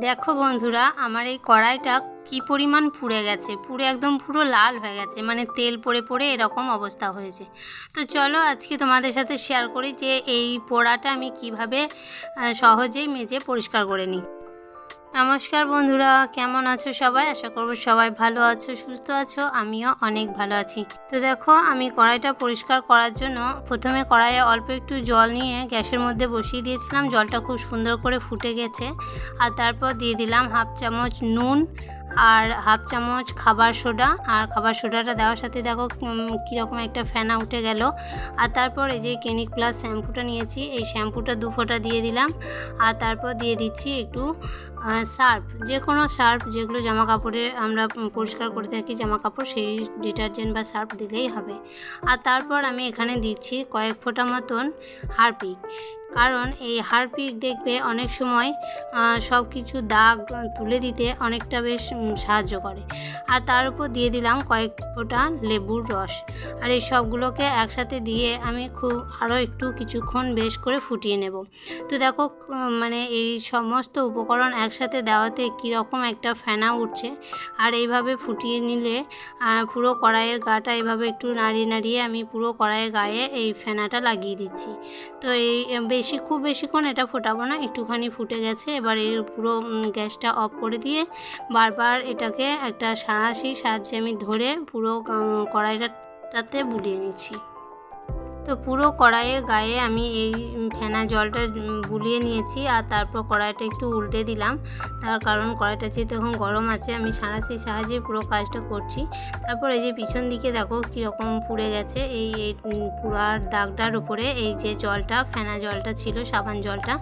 দেখো বন্ধুরা, আমার এই কড়াইটা কি পরিমাণ পুড়ে গেছে, পুরো একদম পুরো লাল হয়ে গেছে, মানে তেল পড়ে পড়ে এরকম অবস্থা হয়েছে। তো চলো আজকে তোমাদের সাথে শেয়ার করি যে এই পোড়াটা আমি কিভাবে সহজেই মেজে পরিষ্কার করে নিই। নমস্কার বন্ধুরা, কেমন আছো সবাই? আশা করবো সবাই ভালো আছো, সুস্থ আছো। আমিও অনেক ভালো আছি। তো দেখো, আমি কড়াইটা পরিষ্কার করার জন্য প্রথমে কড়াইয়ে অল্প একটু জল নিয়ে গ্যাসের মধ্যে বসিয়ে দিয়েছিলাম। জলটা খুব সুন্দর করে ফুটে গেছে। আর তারপর দিয়ে দিলাম হাফ চামচ নুন আর হাফ চামচ খাবার সোডা। আর খাবার সোডাটা দেওয়ার সাথে দেখো কীরকম একটা ফেনা উঠে গেল। আর তারপর এই যে ক্লিনিক প্লাস শ্যাম্পুটা নিয়েছি, এই শ্যাম্পুটা 2 ফোঁটা দিয়ে দিলাম। আর তারপর দিয়ে দিচ্ছি একটু সার্ফ, যে কোনো সার্ফ যেগুলো জামা কাপড়ে আমরা পরিষ্কার করে থাকি জামা কাপড়, সেই ডিটারজেন্ট বা সার্ফ দিলেই হবে। আর তারপর আমি এখানে দিচ্ছি কয়েক ফোঁটা মতন হারপিক, কারণ এই হারপিক দেখবে অনেক সময় সব কিছু দাগ তুলে দিতে অনেকটা বেশ সাহায্য করে। আর তার উপর দিয়ে দিলাম কয়েক ফোঁটা লেবুর রস। আর এই সবগুলোকে একসাথে দিয়ে আমি আরও একটু কিছুক্ষণ বেশ করে ফুটিয়ে নেব। তো দেখো মানে এই সমস্ত উপকরণ একসাথে দেওয়াতে কীরকম একটা ফেনা উঠছে। আর এইভাবে ফুটিয়ে নিলে পুরো কড়াইয়ের গাটা এভাবে একটু নাড়িয়ে নাড়িয়ে আমি পুরো কড়াইয়ের গায়ে এই ফেনাটা লাগিয়ে দিচ্ছি। তো এই খুব বেশিক্ষণ এটা ফোটাবো না, একটুখানি ফুটে গেছে। এবার এর পুরো গ্যাসটা অফ করে দিয়ে বারবার এটাকে একটা সাঁড়াশির সাহায্যে আমি ধরে পুরো কড়াইটাতে বুলিয়ে নিচ্ছি। তো পুরো কড়াইয়ের গায়ে আমি এই ফেনা জলটা বুলিয়ে নিয়েছি। আর তারপর কড়াইটা একটু উল্টে দিলাম, তার কারণ কড়াইটা যেহেতু এখন গরম আছে, আমি সাঁড়াশির সাহায্যে পুরো কাজটা করছি। তারপর এই যে পিছন দিকে দেখো কীরকম পুড়ে গেছে। এই পুরার দাগটার উপরে এই যে জলটা, ফেনা জলটা ছিল, সাবান জলটা,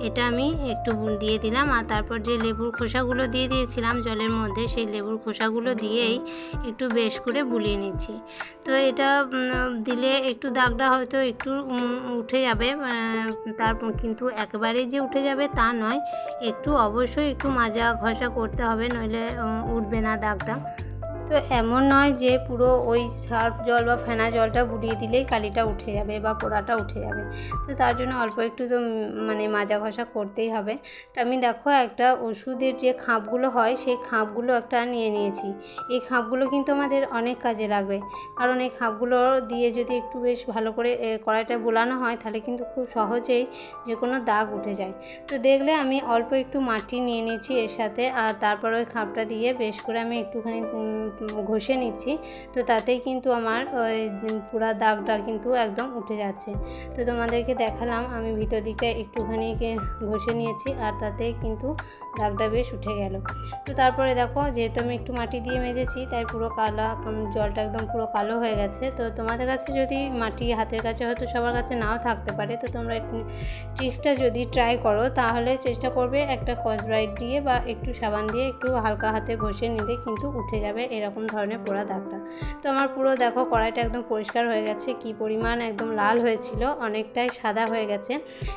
এটা আমি একটু দিয়ে দিলাম। আর তারপর যে লেবুর খোসাগুলো দিয়ে দিয়েছিলাম জলের মধ্যে, সেই লেবুর খোসাগুলো দিয়েই একটু বেশ করে বুলিয়ে নিচ্ছি। তো এটা দিলে একটু দাগটা হয়তো একটু উঠে যাবে, তারপর কিন্তু একেবারেই যে উঠে যাবে তা নয়, একটু অবশ্যই একটু মাজা ঘষা করতে হবে, নইলে উঠবে না দাগটা। তো এমন নয় যে পুরো ওই সার্ফ জল বা ফেনা জলটা বুলিয়ে দিলেই কালিটা উঠে যাবে বা পোড়াটা উঠে যাবে। তো তার জন্য অল্প একটু তো মানে মাজা ঘষা করতেই হবে। তো আমি দেখো একটা ওষুধের যে খাপগুলো হয়, সেই খাপগুলো একটা নিয়ে নিয়েছি। এই খাপগুলো কিন্তু আমাদের অনেক কাজে লাগবে, কারণ এই খাপগুলো দিয়ে যদি একটু বেশ ভালো করে কড়াইটা বোলানো হয়, তাহলে কিন্তু খুব সহজেই যে কোনো দাগ উঠে যায়। তো দেখলে আমি অল্প একটু মাটি নিয়ে নিয়েছি এর সাথে। আর তারপর ওই খাপটা দিয়ে বেশ করে আমি একটুখানি ঘষে নিচ্ছি। তো তাতেই কিন্তু আমার ওই পুরা দাগটা কিন্তু একদম উঠে যাচ্ছে। তো তোমাদেরকে দেখালাম আমি ভিতর দিকটা একটুখানি ঘষে নিয়েছি, আর তাতেই কিন্তু দাগটা বেশ উঠে গেল। তো তারপরে দেখো, যেহেতু আমি একটু মাটি দিয়ে মেজেছি, তাই পুরো কালো জলটা একদম পুরো কালো হয়ে গেছে। তো তোমাদের কাছে যদি মাটি হাতের কাছে হয়তো সবার কাছে নাও থাকতে পারে, তো তোমরা ট্রিক্সটা যদি ট্রাই করো, তাহলে চেষ্টা করবে একটা স্কচব্রাইট দিয়ে বা একটু সাবান দিয়ে একটু হালকা হাতে ঘষে নিলে কিন্তু উঠে যাবে এরকম ধরনের পোড়া দাগটা। তো আমার পুরো দেখো কড়াইটা একদম পরিষ্কার হয়ে গেছে, কি পরিমাণ একদম লাল হয়েছিল, অনেকটাই সাদা হয়ে গেছে,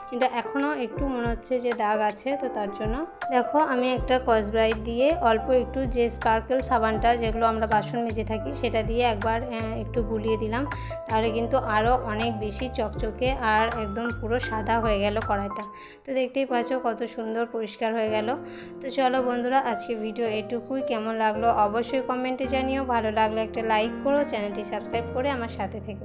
কিন্তু এখনও একটু মনে হচ্ছে যে দাগ আছে। তো তার জন্য দেখো আমি একটা স্কচব্রাইট দিয়ে অল্প একটু যে স্পার্কেল সাবানটা যেগুলো আমরা বাসন মেজে থাকি, সেটা দিয়ে একবার একটু বুলিয়ে দিলাম, তাহলে কিন্তু আরও অনেক বেশি চকচকে আর একদম পুরো সাদা হয়ে গেল কড়াইটা। তো দেখতেই পাচ্ছ কত সুন্দর পরিষ্কার হয়ে গেল। তো চলো বন্ধুরা, আজকে ভিডিও এটুকুই। কেমন লাগলো অবশ্যই কমেন্টে জানিও। ভালো লাগলে একটা লাইক করো, চ্যানেলটি সাবস্ক্রাইব করে আমার সাথে থেকো।